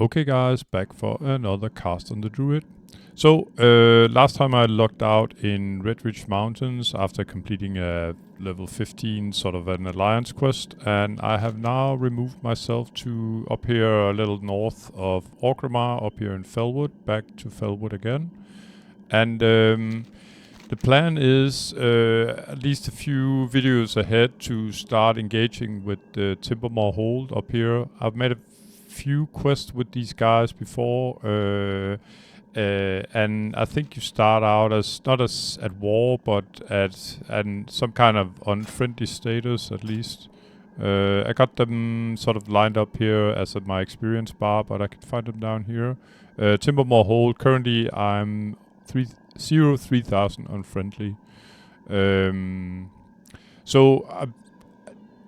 Okay guys, back for another cast on the druid. So, last time I logged out in Red Ridge Mountains after completing a level 15 sort of an alliance quest, and I have now removed myself to up here a little north of Orgrimmar, up here in Felwood, back to Felwood again. And the plan is at least a few videos ahead to start engaging with the Timbermore Hold up here. I've made a few quests with these guys before, and I think you start out as not as at war, but at some kind of unfriendly status at least. I got them sort of lined up here as my experience bar, but I can find them down here. Timbermore Hold. Currently, I'm 3,000 unfriendly.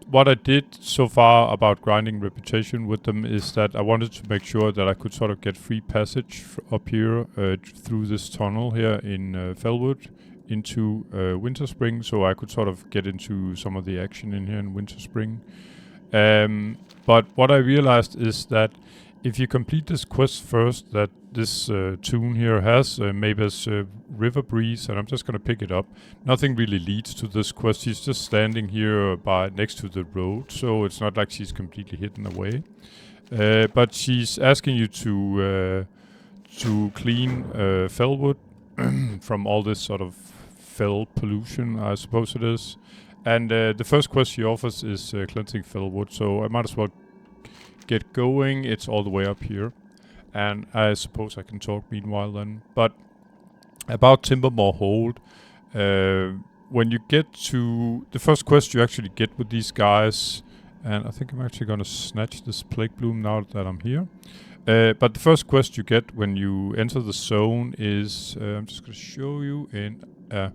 What I did so far about grinding reputation with them is that I wanted to make sure that I could sort of get free passage up here through this tunnel here in Felwood into Winterspring, so I could sort of get into some of the action in here in Winterspring. But what I realized is that if you complete this quest first, that this tune here has, Mavis River Breeze, and I'm just gonna pick it up. Nothing really leads to this quest. She's just standing here next to the road, so it's not like she's completely hidden away. But she's asking you to clean Felwood from all this sort of fell pollution, I suppose it is. And the first quest she offers is cleansing Felwood, so I might as well get going. It's all the way up here, and I suppose I can talk meanwhile then. But about Timbermore Hold, when you get to the first quest you actually get with these guys, and I think I'm actually gonna snatch this Plague Bloom now that I'm here. But the first quest you get when you enter the zone is, I'm just gonna show you in a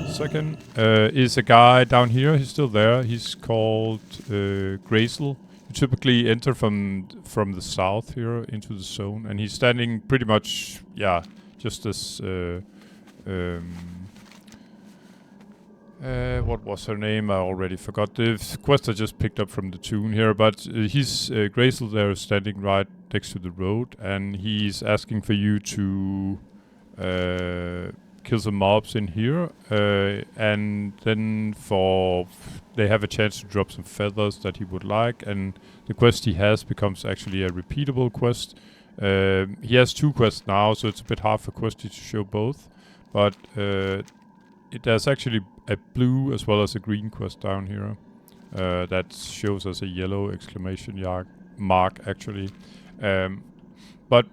second, is a guy down here. He's still there. He's called Grazel. You typically enter from the south here into the zone, and he's standing pretty much, just as what was her name? I already forgot. The quest I just picked up from the tune here, but he's Grazel there, standing right next to the road, and he's asking for you to kill some mobs in here, and then they have a chance to drop some feathers that he would like, and the quest he has becomes actually a repeatable quest. He has two quests now, so it's a bit hard for Questy to show both, but there's actually a blue as well as a green quest down here that shows us a yellow exclamation mark actually. But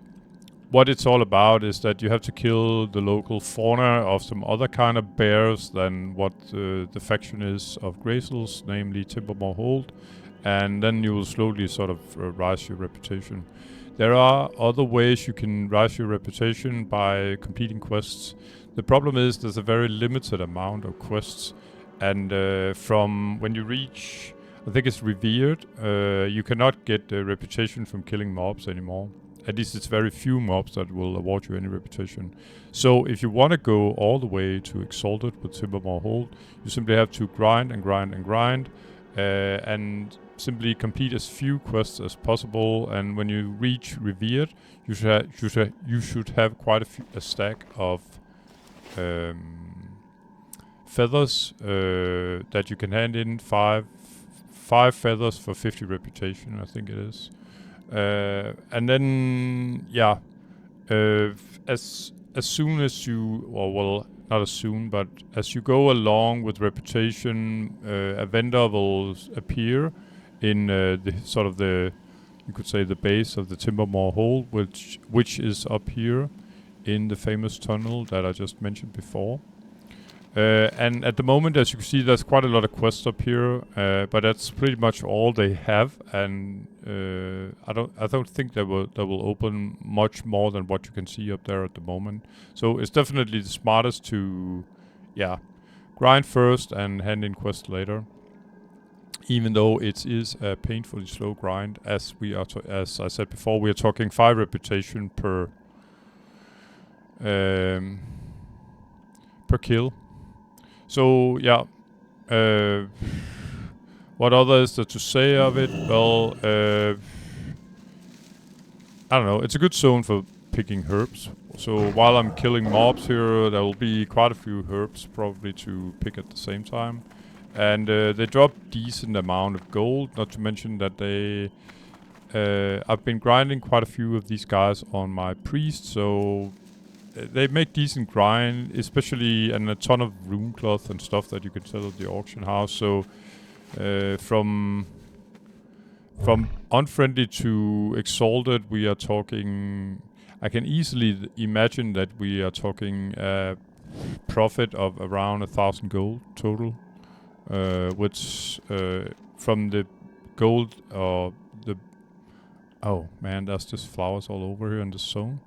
what it's all about is that you have to kill the local fauna of some other kind of bears than what the faction is of Grazel's, namely Timbermore Hold, and then you will slowly sort of rise your reputation. There are other ways you can rise your reputation by completing quests. The problem is there's a very limited amount of quests, and from when you reach, I think it's Revered, you cannot get a reputation from killing mobs anymore. At least it's very few mobs that will award you any reputation. So if you want to go all the way to Exalted with Timbermore Hold, you simply have to grind and grind and grind, and simply complete as few quests as possible. And when you reach Revered, you should have quite a stack of feathers that you can hand in. Five feathers for 50 reputation, I think it is. And then, as soon as you, not as soon, but as you go along with reputation, a vendor will appear in you could say the base of the Timbermore Hold, which is up here in the famous tunnel that I just mentioned before. And at the moment, as you can see, there's quite a lot of quests up here, but that's pretty much all they have. And I don't think they will open much more than what you can see up there at the moment. So it's definitely the smartest to, grind first and hand in quests later. Even though it is a painfully slow grind, as as I said before, we are talking 5 reputation per kill. So what other is there to say of it? Well, I don't know, it's a good zone for picking herbs. So while I'm killing mobs here, there will be quite a few herbs probably to pick at the same time. And they drop decent amount of gold, not to mention that they... I've been grinding quite a few of these guys on my priest, so they make decent grind, especially, and a ton of rune cloth and stuff that you can sell at the auction house. So from unfriendly to exalted, we are talking... I can easily imagine that we are talking profit of around 1,000 gold total, which from the gold or the... Oh man, there's just flowers all over here in the zone.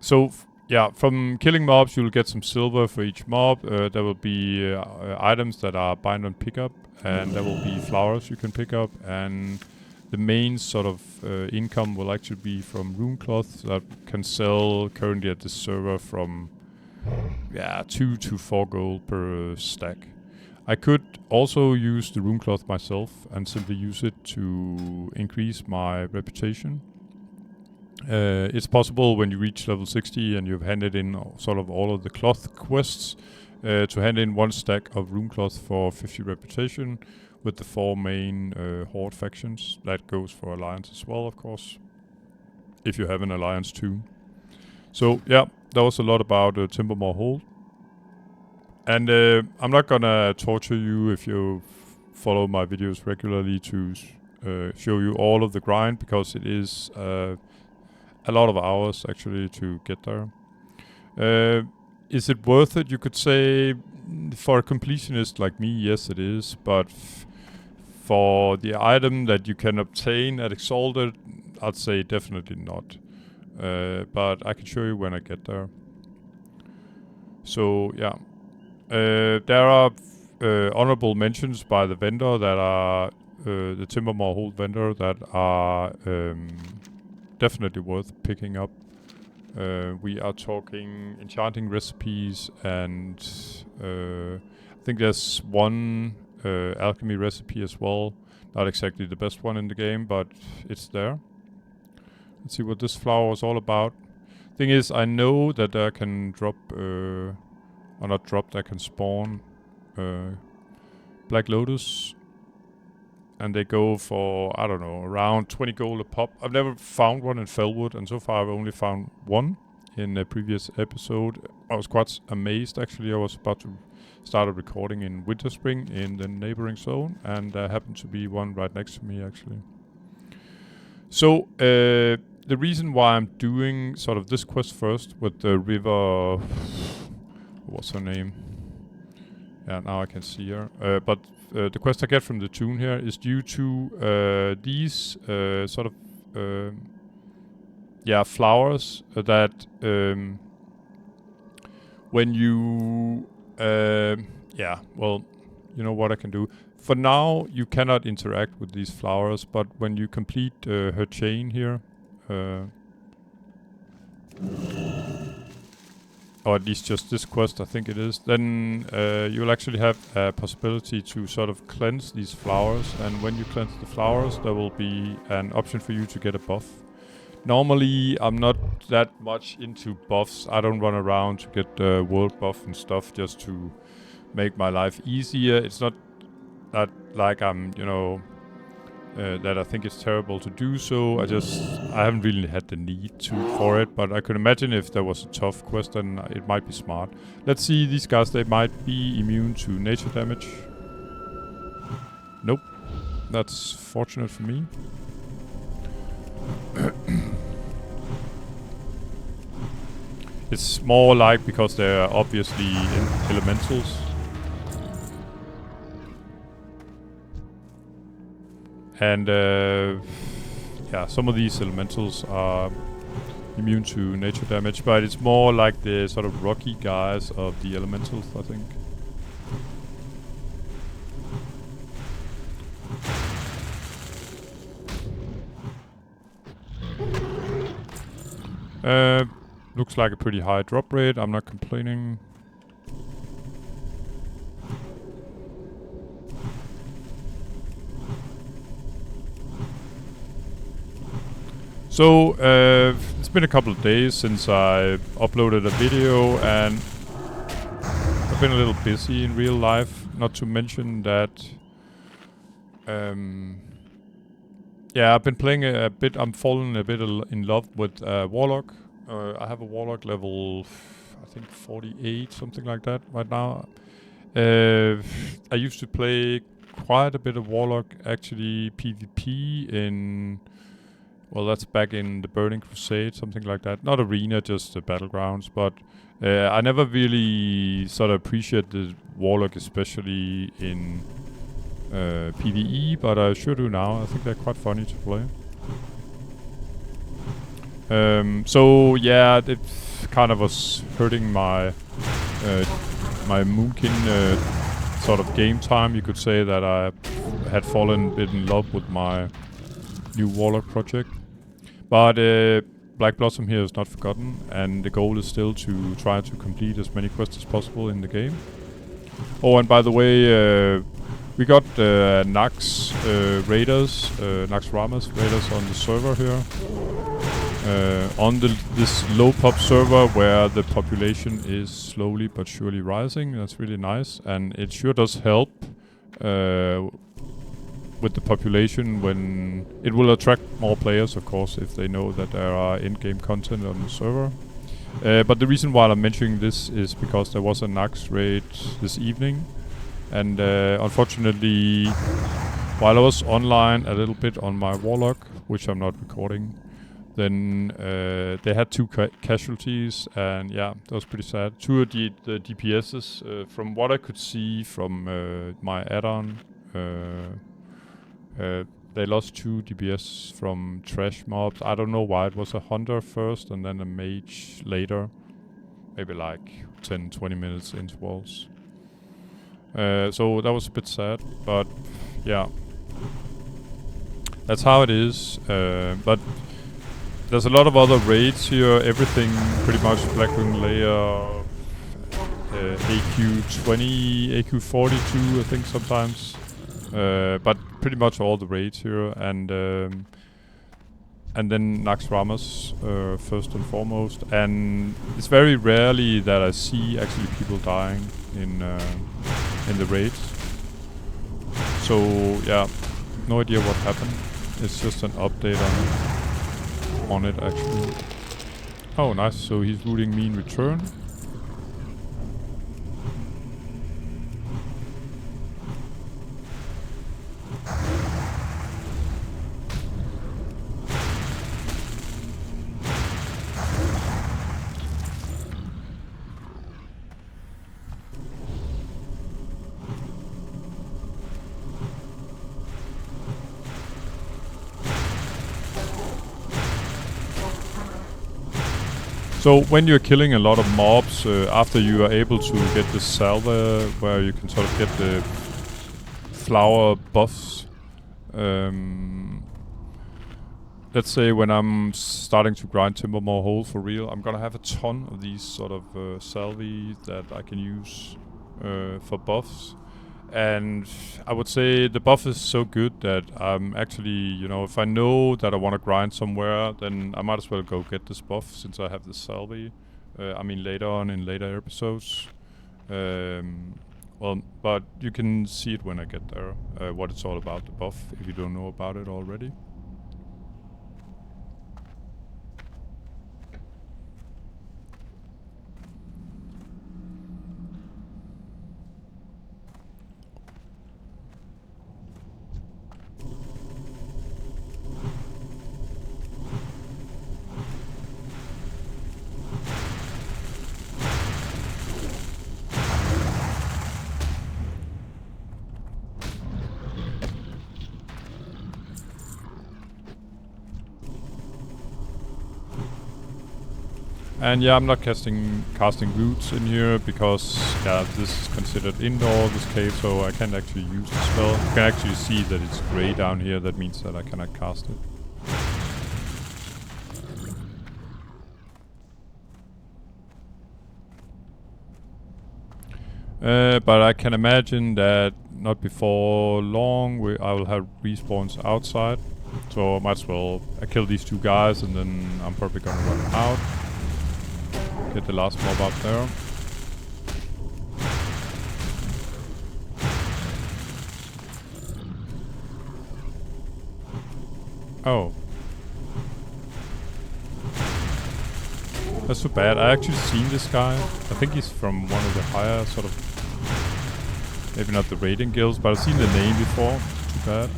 So yeah, from killing mobs you'll get some silver for each mob. There will be items that are bind on pickup, and there will be flowers you can pick up, and the main sort of income will actually be from rune cloth that can sell currently at this server from 2 to 4 gold per stack. I could also use the rune cloth myself and simply use it to increase my reputation. It's possible when you reach level 60 and you've handed in sort of all of the cloth quests to hand in 1 stack of rune cloth for 50 reputation with the 4 main horde factions. That goes for alliance as well, of course, if you have an alliance too. So yeah, that was a lot about Timbermore Hold. And I'm not gonna torture you if you follow my videos regularly to show you all of the grind, because it is a lot of hours actually to get there. Is it worth it? You could say for a completionist like me, yes it is, but for the item that you can obtain at Exalted, I'd say definitely not. But I can show you when I get there. So yeah, there are honorable mentions by the vendor that are the Timbermore Hold vendor that are definitely worth picking up. We are talking enchanting recipes, and I think there's one alchemy recipe as well. Not exactly the best one in the game, but it's there. Let's see what this flower is all about. Thing is, I know that I can drop, or not drop, that can spawn Black Lotus. And they go for, I don't know, around 20 gold a pop. I've never found one in Felwood, and so far I've only found one in a previous episode. I was quite amazed actually. I was about to start a recording in Winter Spring in the neighboring zone, and there happened to be one right next to me actually. So the reason why I'm doing sort of this quest first with the river... What's her name? Yeah, now I can see her. But the quest I get from the tune here is due to these sort of flowers that when you well, you know what I can do. For now, you cannot interact with these flowers, but when you complete her chain here, or at least just this quest, I think it is, then you'll actually have a possibility to sort of cleanse these flowers, and when you cleanse the flowers, there will be an option for you to get a buff. Normally, I'm not that much into buffs. I don't run around to get world buff and stuff just to make my life easier. It's not that like I'm, you know, that I think it's terrible to do so. I haven't really had the need for it, but I could imagine if there was a tough quest, then it might be smart. Let's see, these guys, they might be immune to nature damage. Nope. That's fortunate for me. It's more like because they're obviously elementals. And some of these elementals are immune to nature damage, but it's more like the sort of rocky guys of the elementals, I think. Looks like a pretty high drop rate. I'm not complaining. So, it's been a couple of days since I uploaded a video, and I've been a little busy in real life. Not to mention that, yeah, I've been playing a bit. I'm falling a bit in love with Warlock. I have a Warlock level, I think 48, something like that right now. I used to play quite a bit of Warlock, actually PvP in... Well, that's back in the Burning Crusade, something like that. Not Arena, just the Battlegrounds. But I never really sort of appreciated Warlock, especially in PvE, but I sure do now. I think they're quite funny to play. So yeah, it kind of was hurting my my Moonkin sort of game time. You could say that I had fallen a bit in love with my new Warlock project. But Black Blossom here is not forgotten, and the goal is still to try to complete as many quests as possible in the game. Oh, and by the way, we got Nax raiders, Nax Ramas raiders on the server here. On this low pop server where the population is slowly but surely rising. That's really nice, and it sure does help with the population when it will attract more players, of course, if they know that there are in-game content on the server. But the reason why I'm mentioning this is because there was a Nax raid this evening, and unfortunately, while I was online a little bit on my Warlock, which I'm not recording, then they had two casualties, and yeah, that was pretty sad. Two of the DPSs, from what I could see from my add-on, they lost 2 DPS from trash mobs. I don't know why. It was a hunter first and then a mage later. Maybe like 10-20 minutes intervals. So that was a bit sad, but yeah. That's how it is. But there's a lot of other raids here. Everything pretty much Blackwing Layer, AQ20, AQ42 I think sometimes. But pretty much all the raids here, and then Nax Ramas first and foremost. And it's very rarely that I see actually people dying in the raids. So yeah, no idea what happened. It's just an update on it actually. Oh, nice. So he's looting me in return. So when you're killing a lot of mobs, after you are able to get the Salve, where you can sort of get the flower buffs, let's say when I'm starting to grind Timber more whole for real, I'm gonna have a ton of these sort of Salve that I can use for buffs. And I would say the buff is so good that I'm actually, you know, if I know that I want to grind somewhere, then I might as well go get this buff since I have the Salve. I mean, later on in later episodes. Well, but you can see it when I get there, what it's all about, the buff, if you don't know about it already. And yeah, I'm not casting roots in here because yeah, this is considered indoor, this cave, so I can't actually use the spell. You can actually see that it's grey down here, that means that I cannot cast it. But I can imagine that not before long I will have respawns outside. So I might as well kill these 2 guys, and then I'm probably gonna run out. Get the last mob up there. Oh. That's too bad. I actually seen this guy. I think he's from one of the higher sort of... Maybe not the raiding guilds, but I've seen the name before. Too bad.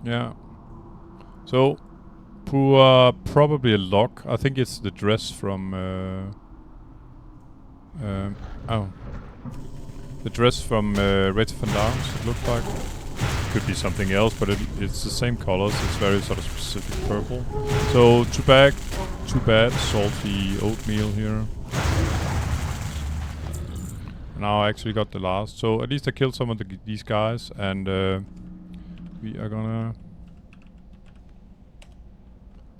Yeah. So, probably a lock. I think it's the dress from... oh. The dress from Red Van Downs, it looks like. Could be something else, but it's the same colors. It's very sort of specific purple. So, too bad. Salty oatmeal here. Now I actually got the last. So, at least I killed some of these guys, and we are gonna...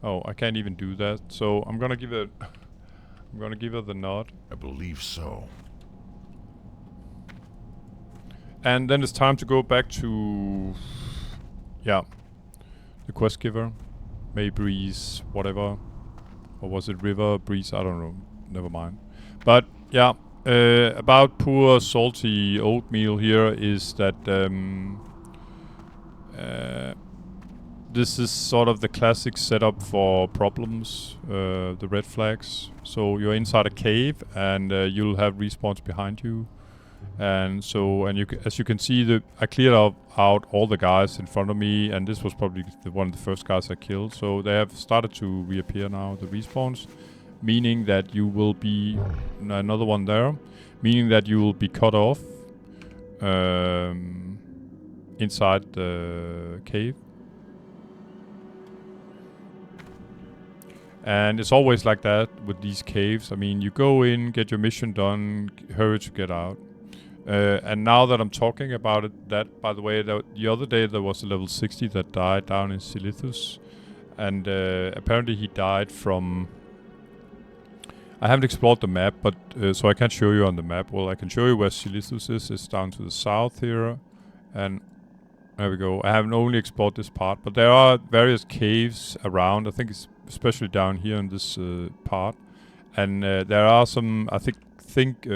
Oh, I can't even do that. So, I'm gonna give it... I'm gonna give her the nod. I believe so. And then it's time to go back to... Yeah. The quest giver. May Breeze, whatever. Or was it River Breeze? I don't know. Never mind. But, yeah. About poor salty oatmeal here is that... this is sort of the classic setup for problems. The red flags. So you're inside a cave and you'll have respawns behind you. And so, as you can see, I cleared out all the guys in front of me, and this was probably one of the first guys I killed. So they have started to reappear now, the respawns, meaning that you will be another one there, meaning that you will be cut off inside the cave. And it's always like that with these caves. I mean, you go in, get your mission done, hurry to get out. And now that I'm talking about it, that, by the way, the other day there was a level 60 that died down in Silithus. And apparently he died from... I haven't explored the map, but so I can't show you on the map. Well, I can show you where Silithus is. It's down to the south here. And there we go. I haven't only explored this part, but there are various caves around. I think it's especially down here in this part. And there are some, I think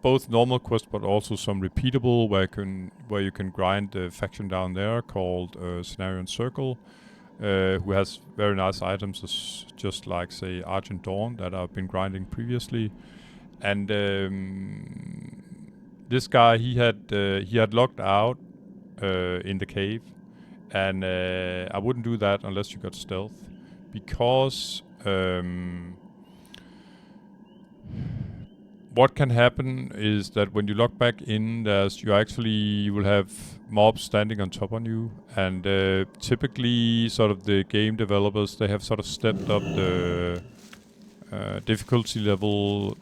both normal quests, but also some repeatable where you can grind the faction down there called Cenarion Circle, who has very nice items, just like say Argent Dawn that I've been grinding previously. And this guy, he had locked out in the cave, and I wouldn't do that unless you got stealth, because what can happen is that when you log back in, you will have mobs standing on top on you, and typically sort of the game developers, they have sort of stepped up the difficulty level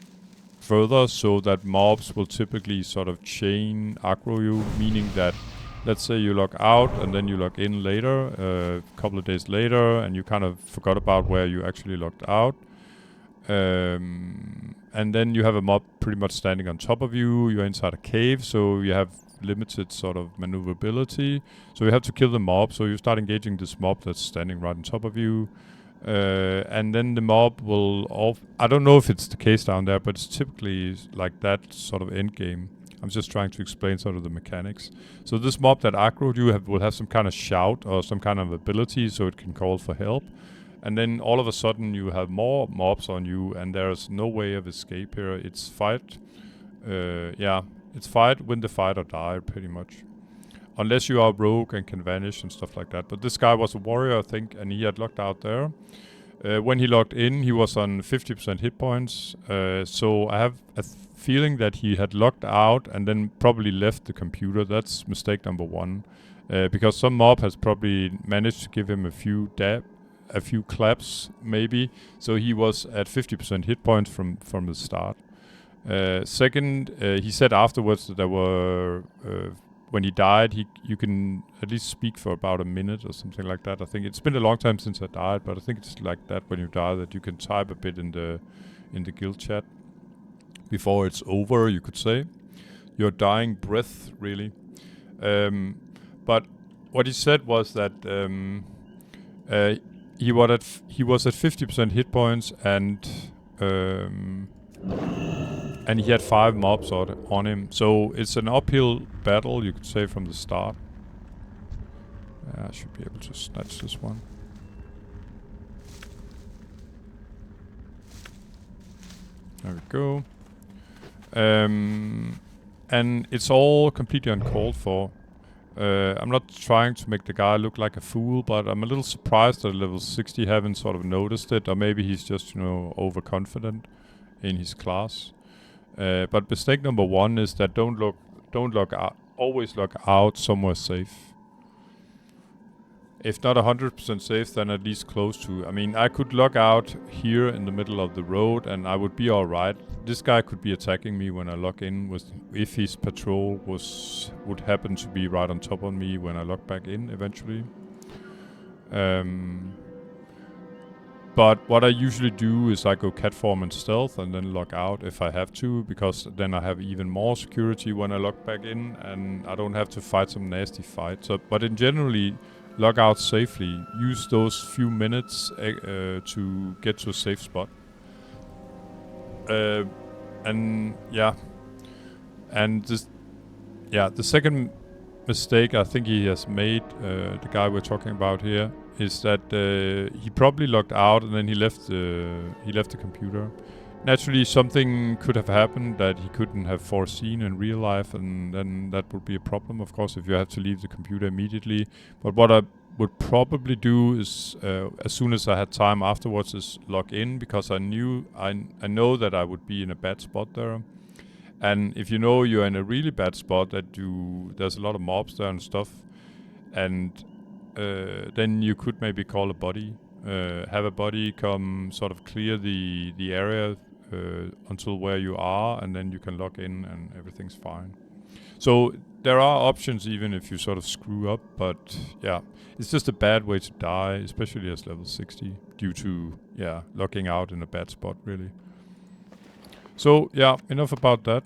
further, so that mobs will typically sort of chain aggro you, meaning that let's say you log out and then you log in later, a couple of days later, and you kind of forgot about where you actually logged out. And then you have a mob pretty much standing on top of you. You're inside a cave, so you have limited sort of maneuverability. So you have to kill the mob. So you start engaging this mob that's standing right on top of you. And then the mob will... I don't know if it's the case down there, but it's typically like that sort of end game. I'm just trying to explain sort of the mechanics. So this mob that aggroed you will have some kind of shout or some kind of ability, so it can call for help. And then all of a sudden you have more mobs on you, and there's no way of escape here. It's fight. It's fight, win the fight or die, pretty much. Unless you are rogue and can vanish and stuff like that. But this guy was a warrior, I think, and he had logged out there. When he logged in, he was on 50% hit points. So I have a feeling that he had logged out and then probably left the computer. That's mistake number one. Because some mob has probably managed to give him a few claps, maybe. So he was at 50% hit points from the start. Second, he said afterwards that there were... when he died, you can at least speak for about a minute or something like that. I think it's been a long time since I died, but I think it's like that when you die, that you can type a bit in the guild chat before it's over, you could say. Your dying breath, really. But what he said was that he was at 50% hit points and he had 5 mobs on him. So it's an uphill battle, you could say, from the start. I should be able to snatch this one. There we go. And it's all completely uncalled for. I'm not trying to make the guy look like a fool, but I'm a little surprised that level 60 haven't sort of noticed it, or maybe he's just, overconfident in his class. But mistake number 1 is that don't log out. Always log out somewhere safe. If not 100% safe, then at least close to. I mean, I could log out here in the middle of the road and I would be alright. This guy could be attacking me when I log in, if his patrol would happen to be right on top of me when I log back in eventually. But what I usually do is I go cat form and stealth and then log out if I have to, because then I have even more security when I log back in and I don't have to fight some nasty fights. But in generally, log out safely. Use those few minutes to get to a safe spot. And the second mistake I think he has made, the guy we're talking about here, is that he probably logged out and then he left the computer. Naturally, something could have happened that he couldn't have foreseen in real life, and then that would be a problem, of course, if you have to leave the computer immediately. But what I would probably do is, as soon as I had time afterwards, is log in, because I know that I would be in a bad spot there. And if you know you're in a really bad spot, there's a lot of mobs there and stuff, and then you could maybe call a buddy, have a buddy come sort of clear the area until where you are, and then you can log in and everything's fine. So there are options even if you sort of screw up, but yeah, it's just a bad way to die, especially as level 60, due to logging out in a bad spot, really. So yeah, enough about that.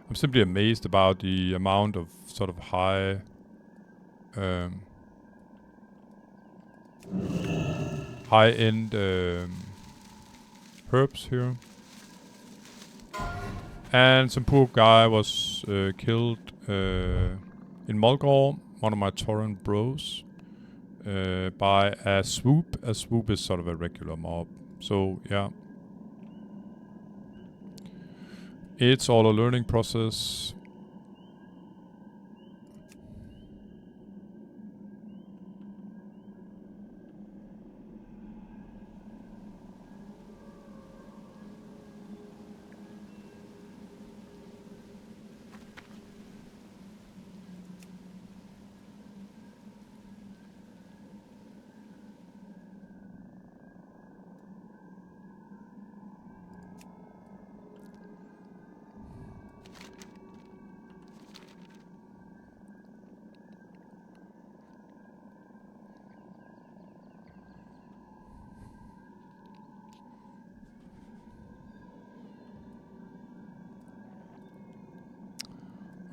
I'm simply amazed about the amount of sort of high-end herbs here. And some poor guy was killed in Mulgore, one of my torrent bros, by a swoop. A swoop is sort of a regular mob. So yeah, it's all a learning process.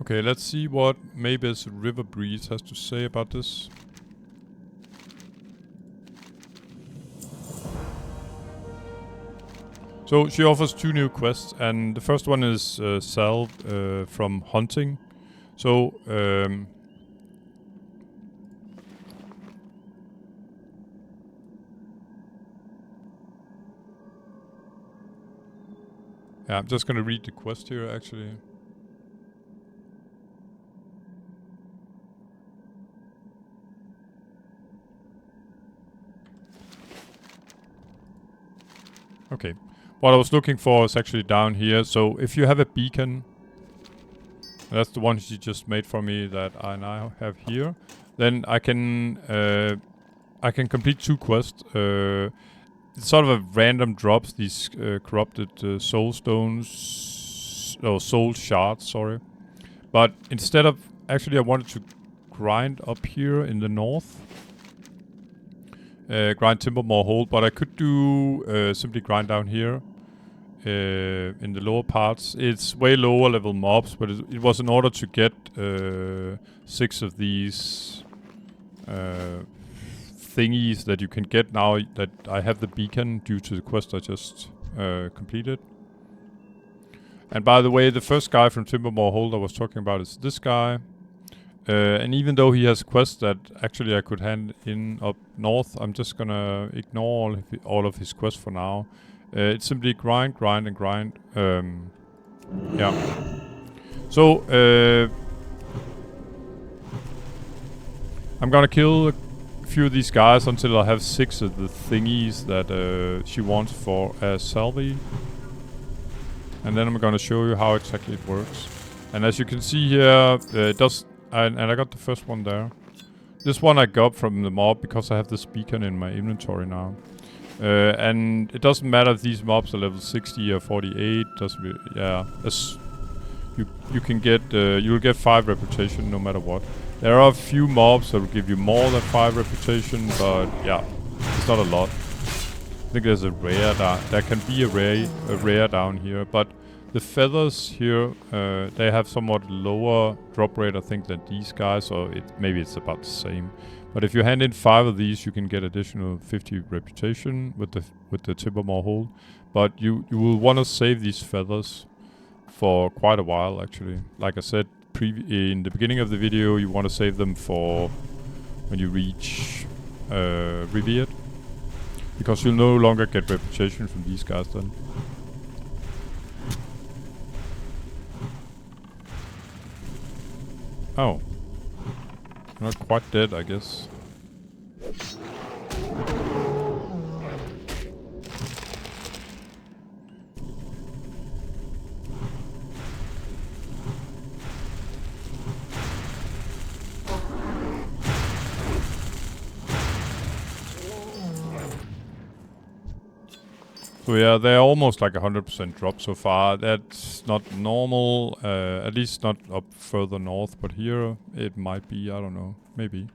Okay, let's see what Maybes River Breeze has to say about this. So she offers 2 new quests, and the first one is Salve from hunting. So yeah, I'm just gonna read the quest here actually. Okay, what I was looking for is actually down here. So if you have a beacon, that's the one she just made for me that I now have here, then I can complete 2 quests. It's sort of a random drops these corrupted soul stones, or soul shards, sorry. But instead of, actually I wanted to grind up here in the north. grind timber more whole, but I could do simply grind down here in the lower parts. It's way lower level mobs, but it was in order to get 6 of these thingies that you can get now that I have the beacon due to the quest I just completed. And by the way, the first guy from Timbermore Hold I was talking about is this guy. And even though he has a quest that actually I could hand in up north, I'm just gonna ignore all of his quests for now. It's simply grind, grind, and grind. Yeah. So, I'm gonna kill a few of these guys until I have 6 of the thingies that she wants for Salve. And then I'm gonna show you how exactly it works. And as you can see here, it does... And I got the first one there. This one I got from the mob because I have this beacon in my inventory now. And it doesn't matter if these mobs are level 60 or 48. Doesn't really, yeah. As you can get, you'll get 5 reputation no matter what. There are a few mobs that will give you more than 5 reputation, but yeah, it's not a lot. I think there's a rare there can be a rare down here, but the feathers here, they have somewhat lower drop rate, I think, than these guys, or maybe it's about the same. But if you hand in 5 of these, you can get additional 50 reputation with the Timbermore Hold. But you will want to save these feathers for quite a while, actually. Like I said in the beginning of the video, you want to save them for when you reach Revered, because you'll no longer get reputation from these guys then. Oh. Not quite dead, I guess. So yeah, they're almost like 100% drop so far. That's not normal, at least not up further north, but here it might be, I don't know, maybe.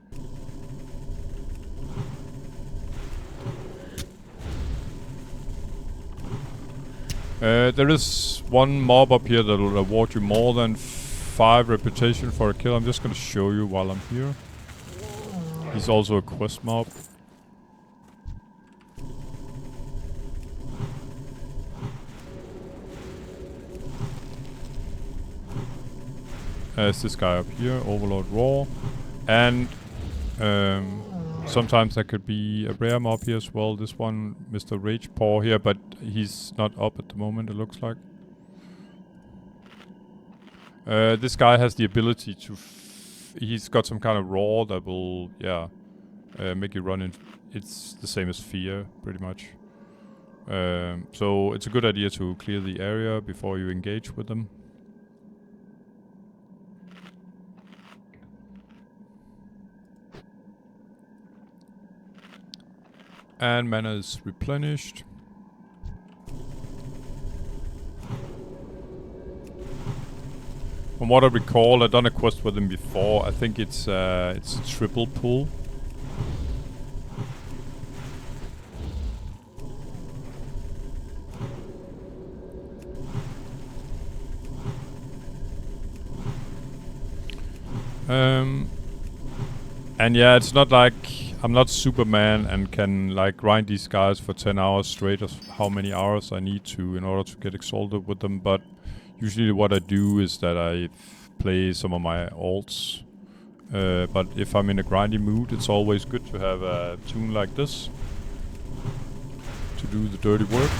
There is one mob up here that will award you more than 5 reputation for a kill. I'm just gonna show you while I'm here. He's also a quest mob. There's this guy up here, Overlord Raw, and sometimes there could be a rare mob here as well. This one, Mr. Rage Paw here, but he's not up at the moment, it looks like. This guy has the ability to... he's got some kind of raw that will, yeah, make you run in... It's the same as Fear, pretty much. So it's a good idea to clear the area before you engage with them. And mana is replenished. From what I recall, I've done a quest with him before. I think it's a triple pull. And yeah, it's not like I'm not Superman and can like grind these guys for 10 hours straight, or how many hours I need to in order to get exalted with them, but usually what I do is that I play some of my alts. But if I'm in a grindy mood, it's always good to have a tune like this to do the dirty work.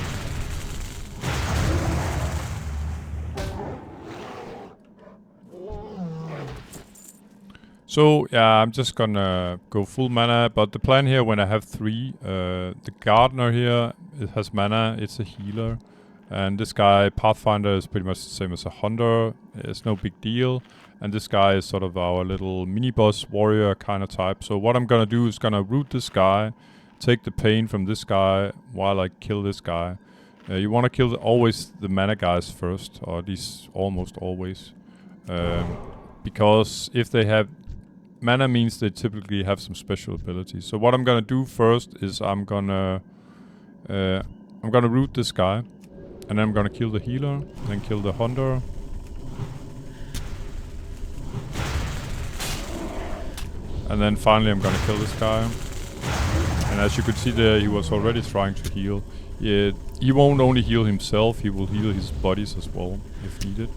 So yeah, I'm just gonna go full mana, but the plan here when I have 3, the gardener here, it has mana, it's a healer. And this guy, Pathfinder, is pretty much the same as a hunter, it's no big deal. And this guy is sort of our little mini-boss warrior kind of type. So what I'm gonna do is gonna root this guy, take the pain from this guy while I kill this guy. You wanna kill always the mana guys first, or at least almost always. Because if they have mana means they typically have some special abilities. So what I'm gonna do first is I'm gonna root this guy, and then I'm gonna kill the healer, then kill the hunter. And then finally I'm gonna kill this guy. And as you could see there, he was already trying to heal. Yeah, he won't only heal himself, he will heal his buddies as well, if needed.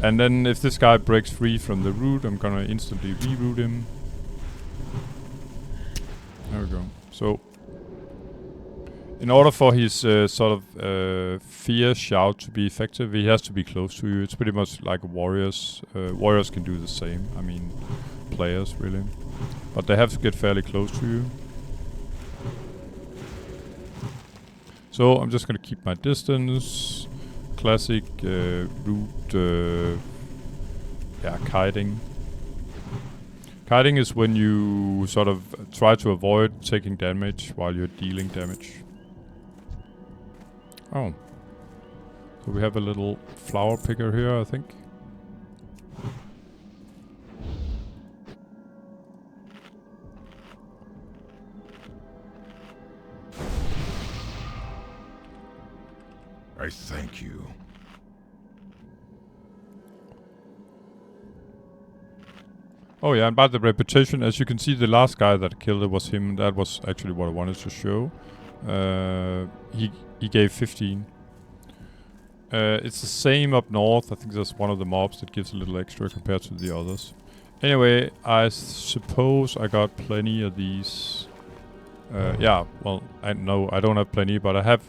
And then if this guy breaks free from the root, I'm gonna instantly reroot him. There we go. So, in order for his sort of fear shout to be effective, he has to be close to you. It's pretty much like warriors. Warriors can do the same. I mean, players really. But they have to get fairly close to you. So I'm just gonna keep my distance. Classic root, kiting. Kiting is when you sort of try to avoid taking damage while you're dealing damage. Oh. So we have a little flower picker here, I think. I thank you. Oh yeah, and by the reputation, as you can see, the last guy that killed it was him. That was actually what I wanted to show. He gave 15. It's the same up north. I think that's one of the mobs that gives a little extra compared to the others. Anyway, I suppose I got plenty of these. Yeah, well, I don't have plenty, but I have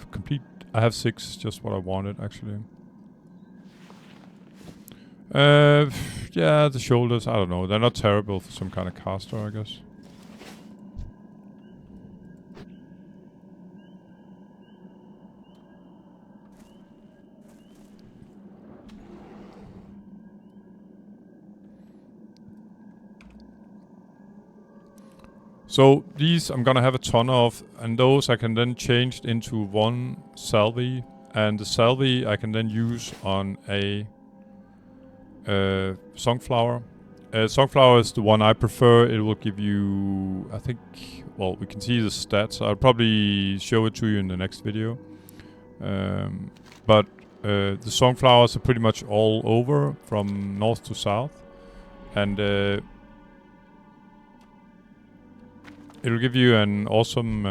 6, just what I wanted actually. Yeah, the shoulders, I don't know. They're not terrible for some kind of caster, I guess. So these I'm gonna have a ton of, and those I can then change into one Salve, and the Salve I can then use on a Songflower. Songflower is the one I prefer. It will give you, I think, well, we can see the stats. I'll probably show it to you in the next video. But the Songflowers are pretty much all over from north to south. And it'll give you an awesome...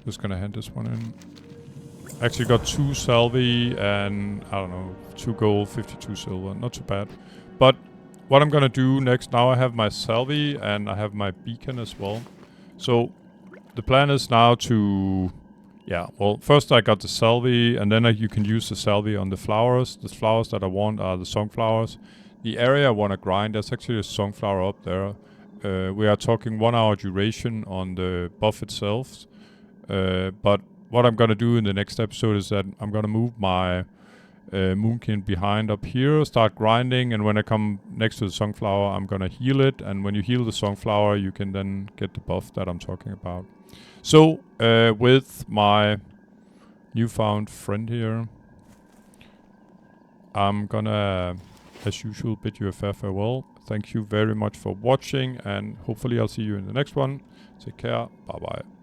just gonna hand this one in. Actually got 2 Salve and, I don't know, 2 gold, 52 silver. Not too bad. But what I'm gonna do next, now I have my Salve and I have my beacon as well. So the plan is now to... Yeah, well, first I got the Salve, and then you can use the Salve on the flowers. The flowers that I want are the Songflowers. The area I want to grind, there's actually a Songflower up there. We are talking 1 hour duration on the buff itself. But what I'm gonna do in the next episode is that I'm gonna move my Moonkin behind up here, start grinding, and when I come next to the Songflower, I'm gonna heal it. And when you heal the Songflower, you can then get the buff that I'm talking about. So, with my newfound friend here, I'm gonna, as usual, bid you a fair farewell. Thank you very much for watching, and hopefully I'll see you in the next one. Take care. Bye-bye.